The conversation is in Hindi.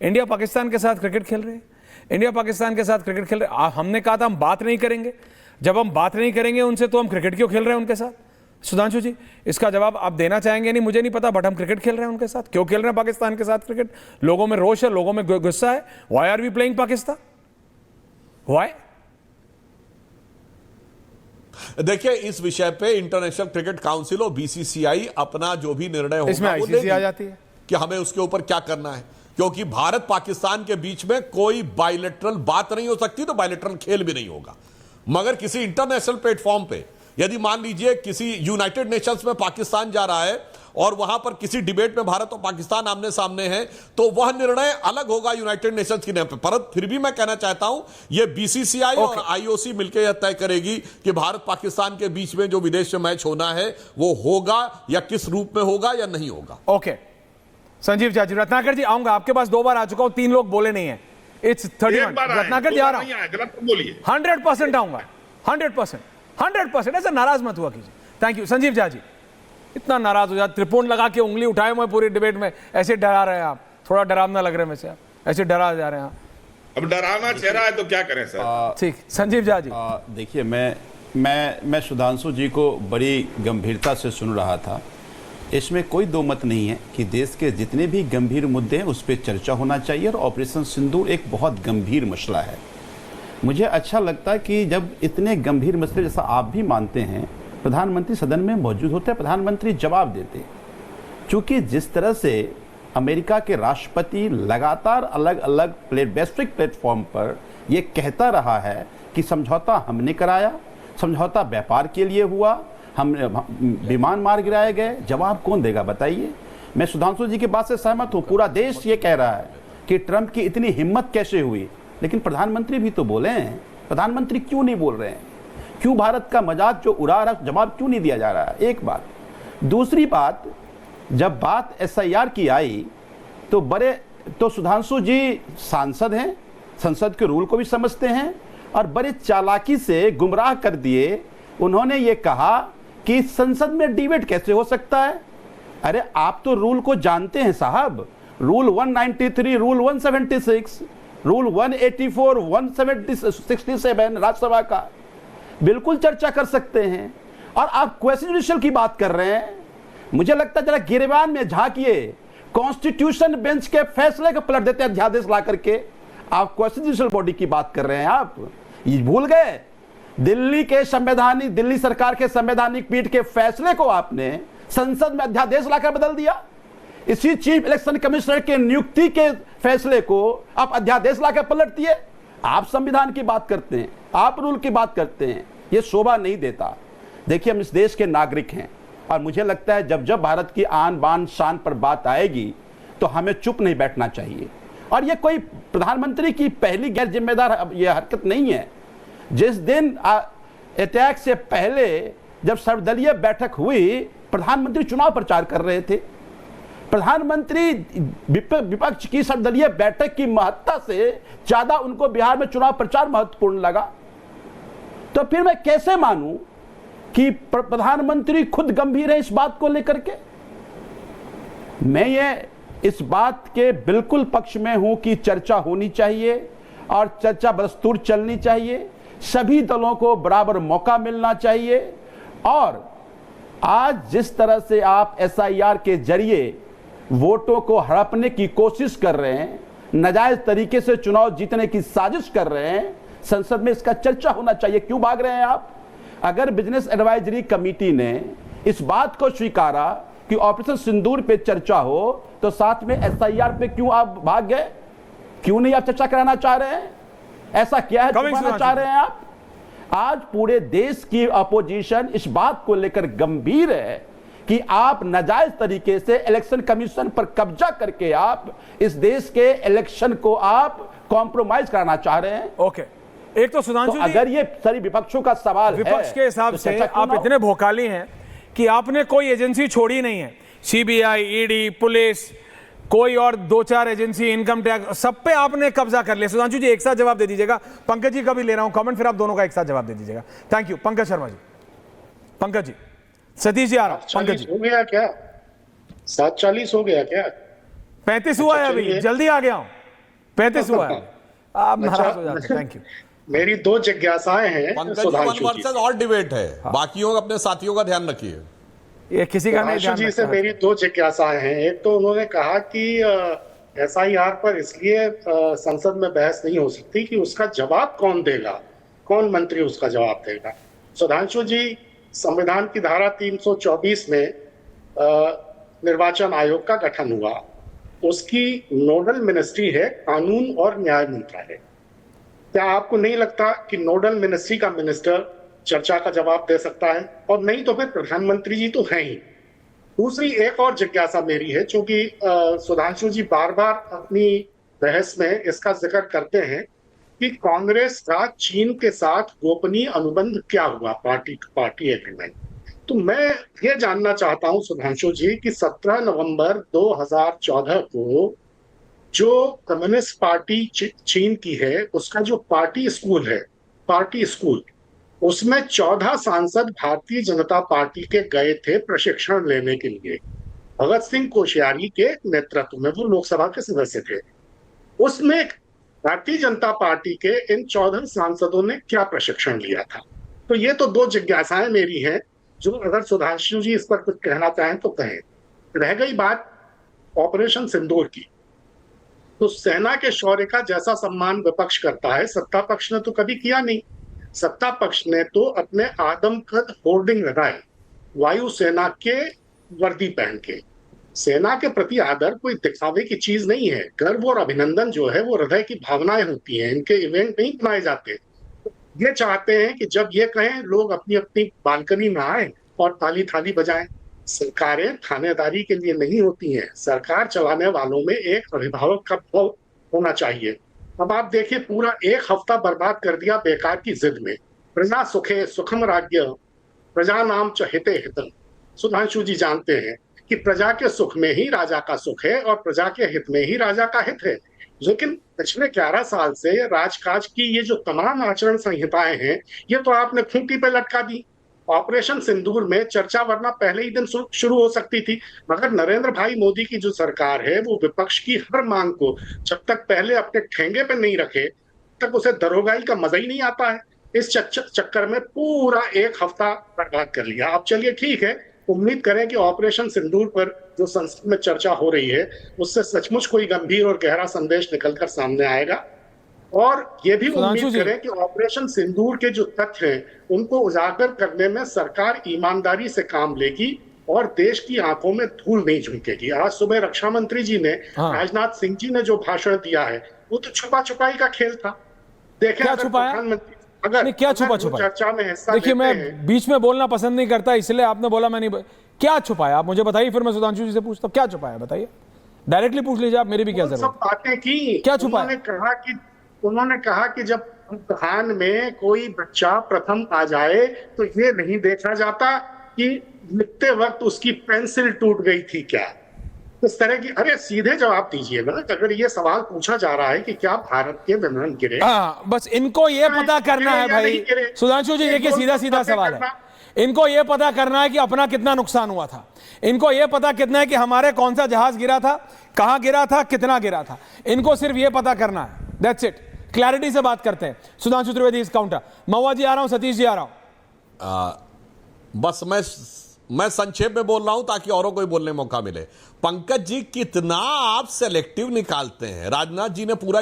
इंडिया पाकिस्तान के साथ क्रिकेट खेल रहे हैं, इंडिया पाकिस्तान के साथ क्रिकेट खेल रहे हैं। हमने कहा था हम बात नहीं करेंगे, जब हम बात नहीं करेंगे उनसे तो हम क्रिकेट क्यों खेल रहे हैं उनके साथ? सुधांशु जी, इसका जवाब आप देना चाहेंगे? नहीं मुझे नहीं पता, बट हम क्रिकेट खेल रहे हैं उनके साथ। क्यों खेल रहे हैं पाकिस्तान के साथ क्रिकेट? लोगों में रोष है, लोगों में गुस्सा है। Why are we playing Pakistan? Why? देखिए, इस विषय पे इंटरनेशनल क्रिकेट काउंसिल और बीसीसीआई अपना जो भी निर्णय होगा इसमें आईसीसी आ जाती है कि हमें उसके ऊपर क्या करना है, क्योंकि भारत पाकिस्तान के बीच में कोई बायलैटरल बात नहीं हो सकती, तो बायलैटरल खेल भी नहीं होगा। मगर किसी इंटरनेशनल प्लेटफॉर्म पे यदि मान लीजिए किसी यूनाइटेड नेशंस में पाकिस्तान जा रहा है और वहां पर किसी डिबेट में भारत और पाकिस्तान आमने सामने हैं, तो वह निर्णय अलग होगा यूनाइटेड नेशंस की नेम पे। पर फिर भी मैं कहना चाहता हूं, यह बीसीसीआई और आईओसी मिलकर यह तय करेगी कि भारत पाकिस्तान के बीच में जो विदेश में मैच होना है वो होगा या किस रूप में होगा या नहीं होगा। ओके संजीव जाजी, रत्नाकर जी आऊंगा आपके पास, 2 बार आ चुका हूं, 3 लोग बोले नहीं है। इट्स 31 रत्नाकर जी आ रहा हूं, 100% आऊंगा, 100%। ऐसा नाराज मत हुआ कीजिए। Thank you. संजीव जाजी, इतना नाराज हो जाते, त्रिपुंड लगा के उंगली उठाए हुए पूरी डिबेट में, ऐसे डरा रहे हैं आप, थोड़ा डरावना लग रहे हैं वैसे, आप ऐसे डरा जा रहे हैं आप। अब डरावना चेहरा है तो क्या करें सर? ठीक, संजीव जाजी। देखिए, मैं सुधांशु जी को बड़ी गंभीरता से सुन रहा था। इसमें कोई दो मत नहीं है कि देश के जितने भी गंभीर मुद्दे हैं उस पर चर्चा होना चाहिए, और ऑपरेशन सिंदूर एक बहुत गंभीर मसला है। मुझे अच्छा लगता है कि जब इतने गंभीर मसले, जैसा आप भी मानते हैं, प्रधानमंत्री सदन में मौजूद होते हैं, प्रधानमंत्री जवाब देते हैं। क्योंकि जिस तरह से अमेरिका के राष्ट्रपति लगातार अलग अलग वैश्विक प्लेटफॉर्म पर ये कहता रहा है कि समझौता हमने कराया, समझौता व्यापार के लिए हुआ, हम विमान मार गिराए गए, जवाब कौन देगा बताइए? मैं सुधांशु जी की बात से सहमत हूँ। पूरा देश ये कह रहा है कि ट्रंप की इतनी हिम्मत कैसे हुई, लेकिन प्रधानमंत्री भी तो बोले हैं। प्रधानमंत्री क्यों नहीं बोल रहे हैं? क्यों भारत का मजाक जो उड़ा रहा, जवाब क्यों नहीं दिया जा रहा है? एक बात। दूसरी बात, जब बात एसआईआर की आई तो सुधांशु जी सांसद हैं, संसद के रूल को भी समझते हैं, और बड़े चालाकी से गुमराह कर दिए। उन्होंने ये कहा कि संसद में डिबेट कैसे हो सकता है? अरे आप तो रूल को जानते हैं साहब। रूल 193, रूल 176, रूल 184, 167 राज्यसभा का बिल्कुल चर्चा कर सकते हैं। और आप क्वेश्चन जुडिशियल की बात कर रहे हैं। मुझे लगता है जरा गिरबान में झांकिए, कॉन्स्टिट्यूशन बेंच के फैसले को पलट देते हैं अध्यादेश ला करके। आप क्वेश्चन जुडिशियल बॉडी की बात कर रहे हैं। आप ये भूल गए? दिल्ली सरकार के संवैधानिक पीठ के फैसले को आपने संसद में अध्यादेश लाकर बदल दिया। इसी चीफ इलेक्शन कमिश्नर के नियुक्ति के फैसले को आप अध्यादेश लाकर पलट दिए। आप संविधान की बात करते हैं, आप रूल की बात करते हैं, ये शोभा नहीं देता। देखिए, हम इस देश के नागरिक हैं, और मुझे लगता है जब जब भारत की आन बान शान पर बात आएगी तो हमें चुप नहीं बैठना चाहिए। और ये कोई प्रधानमंत्री की पहली गैर जिम्मेदार ये हरकत नहीं है। जिस दिन अटैक से पहले जब सर्वदलीय बैठक हुई, प्रधानमंत्री चुनाव प्रचार कर रहे थे। प्रधानमंत्री विपक्ष की सर्वदलीय बैठक की महत्ता से ज्यादा उनको बिहार में चुनाव प्रचार महत्वपूर्ण लगा। तो फिर मैं कैसे मानूं कि प्रधानमंत्री खुद गंभीर है इस बात को लेकर के? मैं ये इस बात के बिल्कुल पक्ष में हूं कि चर्चा होनी चाहिए, और चर्चा बदस्तूर चलनी चाहिए। सभी दलों को बराबर मौका मिलना चाहिए। और आज जिस तरह से आप एसआईआर के जरिए वोटों को हड़पने की कोशिश कर रहे हैं, नाजायज तरीके से चुनाव जीतने की साजिश कर रहे हैं, संसद में इसका चर्चा होना चाहिए। क्यों भाग रहे हैं आप? अगर बिजनेस एडवाइजरी कमेटी ने इस बात को स्वीकारा कि ऑपरेशन सिंदूर पे चर्चा हो, तो साथ में एसआईआर पे क्यों आप भाग गए? क्यों नहीं आप चर्चा कराना चाह रहे हैं? ऐसा क्या है छुपाना चाह रहे हैं आप? आज पूरे देश की अपोजिशन इस बात को लेकर गंभीर है कि आप नाजायज तरीके से इलेक्शन कमीशन पर कब्जा करके आप इस देश के इलेक्शन को आप कॉम्प्रोमाइज कराना चाह रहे हैं। ओके, एक तो सुधांशु जी, अगर ये सारी विपक्षों का सवाल है, विपक्ष के हिसाब से आप इतने भोकाली हैं कि आपने कोई एजेंसी छोड़ी नहीं है। सीबीआई, ईडी, पुलिस, कोई और 2-4 एजेंसी, इनकम टैक्स, सब पे आपने कब्जा कर लिया। सुधांशु जी एक साथ जवाब दे दीजिएगा। पंकज जी का भी ले रहा हूं कमेंट, फिर आप दोनों का एक साथ जवाब दे दीजिएगा। Thank you. पंकज शर्मा जी। पंकज जी, सतीश जी आ रहा। पंकज जी, हो गया क्या? 7:40 हो गया क्या? 35 हुआ है अभी, जल्दी आ गया हूं। 35 हुआ है, आप नाराज हो जाते हैं। Thank you. मेरी दो जिज्ञासाएं हैं पंकज जी, सुधांशु वन जी। वर्सेस और डिबेट है, बाकियों अपने साथियों का ध्यान रखिए। ये किसी का नहीं सुधांशु ध्यान जी से रखता। मेरी दो जिज्ञासाएं हैं। एक तो उन्होंने कहा कि SIR पर इसलिए संसद में बहस नहीं हो सकती कि उसका जवाब कौन देगा, कौन मंत्री उसका जवाब देगा। सुधांशु जी, संविधान की धारा 324 में निर्वाचन आयोग का गठन हुआ, उसकी नोडल मिनिस्ट्री है कानून और न्याय मंत्रालय। क्या आपको नहीं लगता कि नोडल मिनिस्ट्री का मिनिस्टर चर्चा का जवाब दे सकता है? और नहीं तो फिर प्रधानमंत्री जी तो हैं ही। दूसरी एक और जिज्ञासा मेरी है, क्योंकि सुधांशु जी बार बार अपनी बहस में इसका जिक्र करते हैं कि कांग्रेस का चीन के साथ गोपनीय अनुबंध क्या हुआ, पार्टी एग्रीमेंट। तो मैं ये जानना चाहता हूं सुधांशु जी कि 17 नवंबर 2014 को जो कम्युनिस्ट पार्टी चीन की है, उसका जो पार्टी स्कूल, उसमें 14 सांसद भारतीय जनता पार्टी के गए थे प्रशिक्षण लेने के लिए। भगत सिंह कोश्यारी के नेतृत्व में वो लोकसभा के सदस्य थे। उसमें भारतीय जनता पार्टी के इन 14 सांसदों ने क्या प्रशिक्षण लिया था? तो ये तो दो जिज्ञासाएं मेरी हैं, जो अगर सुधांशु जी इस पर कुछ कहना चाहें तो कहें। रह गई बात ऑपरेशन सिंदूर की, तो सेना के शौर्य का जैसा सम्मान विपक्ष करता है, सत्ता पक्ष ने तो कभी किया नहीं। सत्ता पक्ष ने तो अपने आदमकद होर्डिंग लगाए वायुसेना के वर्दी पहन के। सेना के प्रति आदर कोई दिखावे की चीज नहीं है। गर्व और अभिनंदन जो है वो हृदय की भावनाएं होती हैं, इनके इवेंट नहीं बनाए जाते। ये चाहते हैं कि जब ये कहें लोग अपनी अपनी बालकनी में आए और ताली थाली बजाएं। सरकारें थानेदारी के लिए नहीं होती हैं, सरकार चलाने वालों में एक अभिभावक का भाव होना चाहिए। अब आप देखिए, पूरा एक हफ्ता बर्बाद कर दिया बेकार की जिद में। प्रजा सुखे सुखम राज्य प्रजा नाम च हिते हितम। सुधांशु जी जानते हैं कि प्रजा के सुख में ही राजा का सुख है और प्रजा के हित में ही राजा का हित है। लेकिन पिछले 11 साल से राजकाज की ये जो तमाम आचरण संहिताएं हैं, ये तो आपने खूंटी पे लटका दी। ऑपरेशन सिंदूर में चर्चा वरना पहले ही दिन शुरू हो सकती थी, मगर नरेंद्र भाई मोदी की जो सरकार है वो विपक्ष की हर मांग को जब तक पहले अपने ठेंगे पे नहीं रखे तक उसे दरोगाई का मजा ही नहीं आता है। इस चक्कर में पूरा एक हफ्ता बर्बाद कर लिया। अब चलिए ठीक है, उम्मीद करें कि ऑपरेशन सिंदूर पर जो संसद में चर्चा हो रही है उससे सचमुच कोई गंभीर और गहरा संदेश निकलकर सामने आएगा, और ये भी उम्मीद करें कि ऑपरेशन सिंदूर के जो तथ्य हैं उनको उजागर करने में सरकार ईमानदारी से काम लेगी और देश की आंखों में धूल नहीं झोंकेगी। आज सुबह रक्षा मंत्री जी ने, राजनाथ सिंह जी ने जो भाषण दिया है वो तो छुपा छुपाई का खेल था। देखें, क्या छुपाया? प्रधानमंत्री अगर क्या छुपा छुपाया चर्चा में हिस्सा देखिए, मैं बीच में बोलना पसंद नहीं करता, इसलिए आपने बोला मैं नहीं। क्या छुपाया आप मुझे बताइए, फिर मैं सुधांशु जी से पूछता हूं क्या छुपाया, बताइए। डायरेक्टली पूछ लीजिए आप, मेरी भी क्या जरूरत। सब बातें की, क्या छुपाया? उन्होंने कहा कि जब इम्तिहान में कोई बच्चा प्रथम आ जाए तो ये नहीं देखा जाता कि लिखते वक्त उसकी पेंसिल टूट गई थी क्या। इस तरह की, अरे सीधे जवाब दीजिए ना। अगर ये सवाल पूछा जा रहा है कि क्या भारत के विमान गिरे, बस इनको ये पता करना है भाई सुधांशु जी। देखिए, सीधा सीधा सवाल है, इनको ये पता करना है कि अपना कितना नुकसान हुआ था। इनको ये पता कितना है कि हमारे कौन सा जहाज गिरा था, कहां गिरा था, कितना गिरा था। इनको सिर्फ ये पता करना है, दैट्स इट। क्लैरिटी से बात करते हैं। सुधांशु त्रिवेदी इस काउंटर, महुआ जी आ रहा हूं, सतीश जी आ रहा हूं। बस मैं संक्षेप में बोल रहा हूं ताकि औरों को भी बोलने का मौका मिले। पंकज जी, कितना आप सेलेक्टिव निकालते हैं। राजनाथ जी ने पूरा